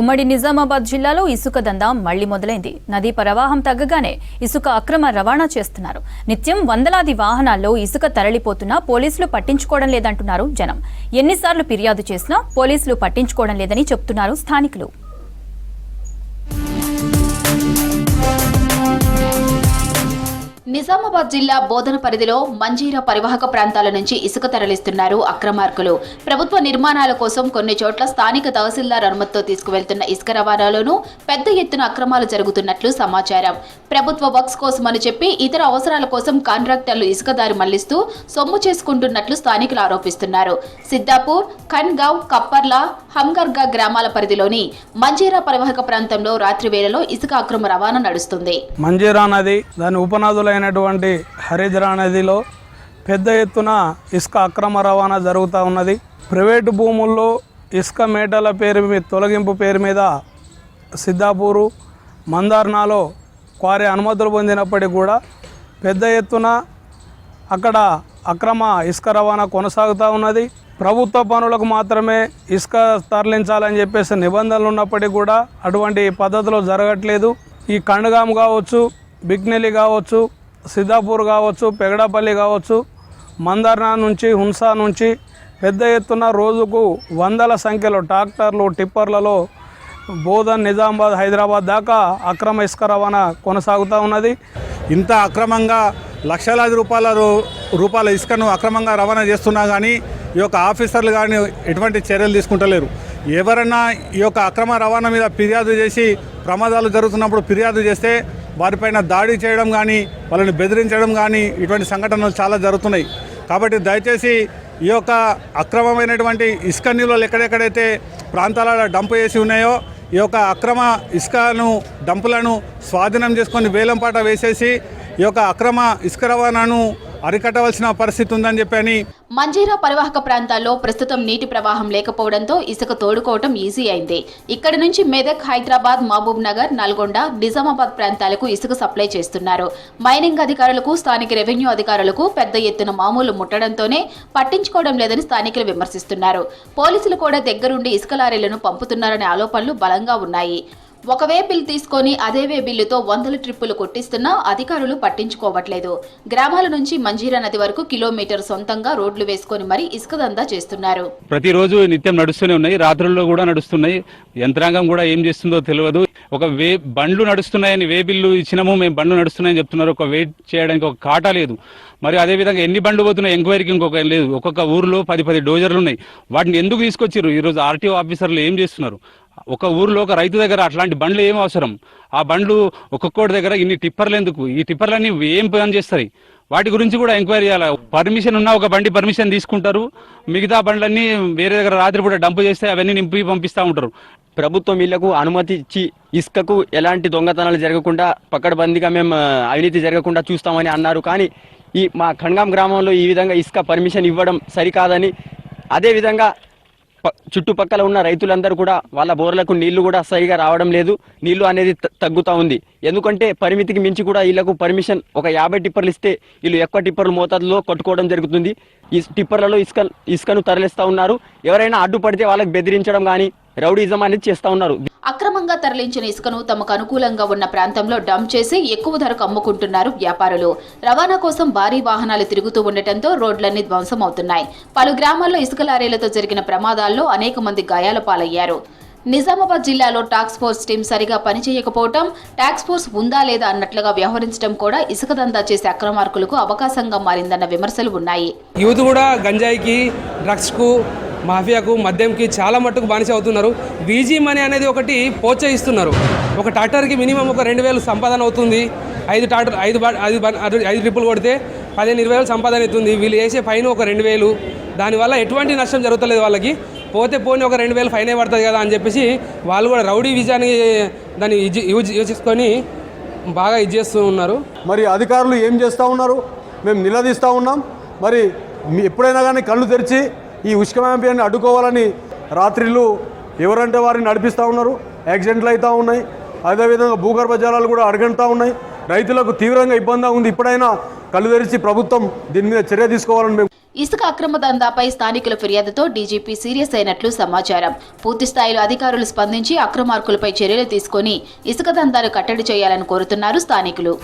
ఉమ్మడి నిజామాబాద్ జిల్లాలో ఇసుక దందా మళ్లీ మొదలైంది. నదీ ప్రవాహం తగ్గగానే ఇసుక అక్రమ రవాణా చేస్తున్నారు. నిత్యం వందలాది వాహనాల్లో ఇసుక తరలిపోతున్నా పోలీసులు పట్టించుకోవడం లేదంటున్నారు జనం. ఎన్నిసార్లు ఫిర్యాదు చేసినా పోలీసులు పట్టించుకోవడం లేదని చెప్తున్నారు స్థానికులు. నిజామాబాద్ జిల్లా బోధన పరిధిలో మంజీరా పరివాహక ప్రాంతాల నుంచి ఇసుక తరలిస్తున్నారు అక్రమార్కులు. ప్రభుత్వ నిర్మాణాల కోసం కొన్ని చోట్ల స్థానిక తహసీల్దార్ అనుమతితో తీసుకువెళ్తున్న ఇసుక రవాణాలోనూ పెద్ద ఎత్తున అక్రమాలు జరుగుతున్నట్లు సమాచారం. ప్రభుత్వ వర్క్స్ కోసమని చెప్పి ఇతర అవసరాల కోసం కాంట్రాక్టర్లు ఇసుక దారి మళ్లిస్తూ సొమ్ము చేసుకుంటున్నట్లు స్థానికులు ఆరోపిస్తున్నారు. సిద్దాపూర్, ఖన్గావ్, కప్పర్ల, హంగర్గా గ్రామాల పరిధిలోని మంజీరా పరివాహక ప్రాంతంలో రాత్రి వేళలో ఇసుక అక్రమ రవాణా నడుస్తుంది. మంజీరా నది దాని ఉపనదులైనటువంటి హరిద్రా నదిలో పెద్ద ఎత్తున ఇసుక అక్రమ రవాణా జరుగుతూ ఉన్నది. ప్రైవేటు భూముల్లో ఇసుక మేటల పేరు మీద తొలగింపు పేరు మీద సిద్దాపూరు, మందార్నాలో క్వారీ అనుమతులు పొందినప్పటికీ కూడా పెద్ద ఎత్తున అక్కడ అక్రమ ఇసుక రవాణా కొనసాగుతూ ఉన్నది. ప్రభుత్వ పనులకు మాత్రమే ఇసుక తరలించాలని చెప్పేసి నిబంధనలు ఉన్నప్పటికీ కూడా అటువంటి పద్ధతిలో జరగట్లేదు. ఈ కండగాం కావచ్చు, బిగ్నెలి కావచ్చు, సిద్దాపూర్ కావచ్చు, పెగడపల్లి కావచ్చు, మందార్నా నుంచి, హున్సా నుంచి పెద్ద ఎత్తున రోజుకు వందల సంఖ్యలో ట్రాక్టర్లు, టిప్పర్లలో బోధన్, నిజామాబాద్, హైదరాబాద్ దాకా అక్రమ ఇసుక రవాణా కొనసాగుతూ ఉన్నది. ఇంత అక్రమంగా లక్షలాది రూపాయల ఇసుకను అక్రమంగా రవాణా చేస్తున్నా కానీ ఈ యొక్క ఆఫీసర్లు కానీ ఎటువంటి చర్యలు తీసుకుంటలేరు. ఎవరైనా ఈ యొక్క అక్రమ రవాణా మీద ఫిర్యాదు చేసి ప్రమాదాలు జరుగుతున్నప్పుడు ఫిర్యాదు చేస్తే వారిపైన దాడి చేయడం కానీ, వాళ్ళని బెదిరించడం కానీ ఇటువంటి సంఘటనలు చాలా జరుగుతున్నాయి. కాబట్టి దయచేసి ఈ యొక్క అక్రమమైనటువంటి ఇసుక నిల్వలు ఎక్కడెక్కడైతే ప్రాంతాలలో డంప్ చేసి ఉన్నాయో ఈ యొక్క అక్రమ ఇసుకను డంపులను స్వాధీనం చేసుకొని వేలంపాట వేసేసి ఈ యొక్క అక్రమ ఇసుక రవాణాను అరికట్టవలసిన పరిస్థితి ఉందని చెప్పని. మంజీరా పరివాహక ప్రాంతాల్లో ప్రస్తుతం నీటి ప్రవాహం లేకపోవడంతో ఇసుక తోడుకోవటం ఈజీ అయింది. ఇక్కడి నుంచి మెదక్, హైదరాబాద్, మహబూబ్ నగర్, నల్గొండ, నిజామాబాద్ ప్రాంతాలకు ఇసుక సప్లై చేస్తున్నారు. మైనింగ్ అధికారులకు, స్థానిక రెవెన్యూ అధికారులకు పెద్ద ఎత్తున మామూలు ముట్టడంతోనే పట్టించుకోవడం లేదని స్థానికులు విమర్శిస్తున్నారు. పోలీసులు కూడా దగ్గరుండి ఇసుక లారీలను పంపుతున్నారనే ఆరోపణలు బలంగా ఉన్నాయి. ఒక వే బిల్ తీసుకొని అదే వే బిల్లుతో 100 ట్రిప్పులు కొట్టిస్తున్నా అధికారులు పట్టించుకోవట్లేదు. గ్రామాల నుంచి మంజీరా నది వరకు కిలోమీటర్ సొంతంగా రోడ్లు వేసుకొని మరీ ఇసుక దందా చేస్తున్నారు. ప్రతిరోజు నిత్యం నడుస్తూనే ఉన్నాయి, రాత్రుల్లో కూడా నడుస్తున్నాయి. యంత్రాంగం కూడా ఏం చేస్తుందో తెలియదు. ఒక బండ్లు నడుస్తున్నాయని వే బిల్లు ఇచ్చినాము, మేము బండ్లు నడుస్తున్నాయని చెప్తున్నారు. ఒక వెయిట్ చేయడానికి ఒక కాటా లేదు. మరి అదేవిధంగా ఎన్ని బండ్లు పోతున్నాయి ఎంక్వైరీకి ఇంకొక లేదు. ఒక్కొక్క ఊర్లో 10 డోజర్లు ఉన్నాయి. వాటిని ఎందుకు తీసుకొచ్చారు? ఈరోజు ఆర్టీఓ ఆఫీసర్లు ఏం చేస్తున్నారు? ఒక ఊర్లో ఒక రైతు దగ్గర అట్లాంటి బండ్లు ఏం అవసరం? ఆ బండ్లు ఒక్కొక్కటి దగ్గర ఇన్ని టిప్పర్లు ఎందుకు? ఈ టిప్పర్లన్నీ ఏం పని చేస్తాయి? వాటి గురించి కూడా ఎంక్వైరీ చేయాలి. పర్మిషన్ ఉన్న ఒక బండి పర్మిషన్ తీసుకుంటారు, మిగతా బండ్లన్నీ వేరే దగ్గర రాత్రిపూట డంపు చేస్తే అవన్నీ నింపి పంపిస్తూ ఉంటారు. ప్రభుత్వం వీళ్లకు అనుమతి ఇచ్చి ఇసుకకు ఎలాంటి దొంగతనాలు జరగకుండా, పకడ్బందీగా మేము అవినీతి జరగకుండా చూస్తామని అన్నారు. కానీ మా ఖండ్గాం గ్రామంలో ఈ విధంగా ఇసుక పర్మిషన్ ఇవ్వడం సరికాదని, అదేవిధంగా చుట్టుపక్కల ఉన్న రైతులందరూ కూడా వాళ్ళ బోర్లకు నీళ్లు కూడా సరిగా రావడం లేదు. నీళ్లు అనేది తగ్గుతూ ఉంది. ఎందుకంటే పరిమితికి మించి కూడా వీళ్ళకు పర్మిషన్ ఒక 50 టిప్పర్లు ఇస్తే వీళ్ళు ఎక్కువ టిప్పర్లు మోతాదులో కొట్టుకోవడం జరుగుతుంది. ఈ టిప్పర్లలో ఇసుకను తరలిస్తూ ఉన్నారు. ఎవరైనా అడ్డుపడితే వాళ్ళకి బెదిరించడం కానీ రౌడీజం అనేది చేస్తూ ఉన్నారు. అక్రమంగా తరలించిన ఇసుకను తమకు అనుకూలంగా ఉన్న ప్రాంతంలో డంప్ చేసి ఎక్కువ ధరకు అమ్ముకుంటున్నారు వ్యాపారులు. రవాణా కోసం భారీ వాహనాలు తిరుగుతూ ఉండటంతో రోడ్లన్నీ ధ్వంసం అవుతున్నాయి. పలు గ్రామాల్లో ఇసుక లారీలతో జరిగిన ప్రమాదాల్లో అనేక మంది గాయాల పాలయ్యారు. నిజామాబాద్ జిల్లాలో టాస్క్ ఫోర్స్ టీం సరిగా పనిచేయకపోవడం, టాస్క్ ఫోర్స్ ఉందా లేదా అన్నట్లుగా వ్యవహరించడం కూడా ఇసుక దందా చేసే అక్రమార్కులకు అవకాశంగా మారిందన్న విమర్శలు ఉన్నాయి. యూత్ కూడా గంజాయికి, డ్రగ్స్కు, మాఫియాకు, మద్యంకి చాలా మట్టుకు బానిస అవుతున్నారు. బీజీ మనీ అనేది ఒకటి ప్రోత్సహిస్తున్నారు. ఒక ట్రాక్టర్కి మినిమం ఒక 2000 సంపాదన అవుతుంది. 5 ట్రిప్పులు కొడితే 15-20 సంపాదన అవుతుంది. వీళ్ళు వేసే ఫైన్ ఒక 2000. దానివల్ల ఎటువంటి నష్టం జరుగుతలేదు. వాళ్ళకి పోని ఒక 2000 ఫైనే పడుతుంది కదా అని చెప్పేసి వాళ్ళు కూడా రౌడీ విజయాన్ని దాన్ని యూజ్ చేసుకొని బాగా చేస్తూ ఉన్నారు. మరి అధికారులు ఏం చేస్తూ ఉన్నారు? మేము నిలదీస్తూ ఉన్నాం. మరి ఎప్పుడైనా కానీ కళ్ళు తెరిచి ఈ ఉష్క మ్యాంపియాన్ని అడ్డుకోవాలని రాత్రిళ్ళు ఎవరంటే వారిని నడిపిస్తూ ఉన్నారు. యాక్సిడెంట్లు అవుతూ ఉన్నాయి. అదేవిధంగా భూగర్భ జలాలు కూడా అడగంటూ ఉన్నాయి. రైతులకు తీవ్రంగా ఇబ్బందిగా ఉంది. ఇప్పుడైనా కళ్ళు తెరిచి ప్రభుత్వం దీని మీద చర్య తీసుకోవాలని మేము ఇసుక అక్రమ దందాపై స్థానికుల ఫిర్యాదుతో డీజీపీ సీరియస్ అయినట్లు సమాచారం. పూర్తి స్థాయిలో అధికారులు స్పందించి అక్రమార్కులపై చర్యలు తీసుకొని ఇసుక దందాలు కట్టడి చేయాలని కోరుతున్నారు స్థానికులు.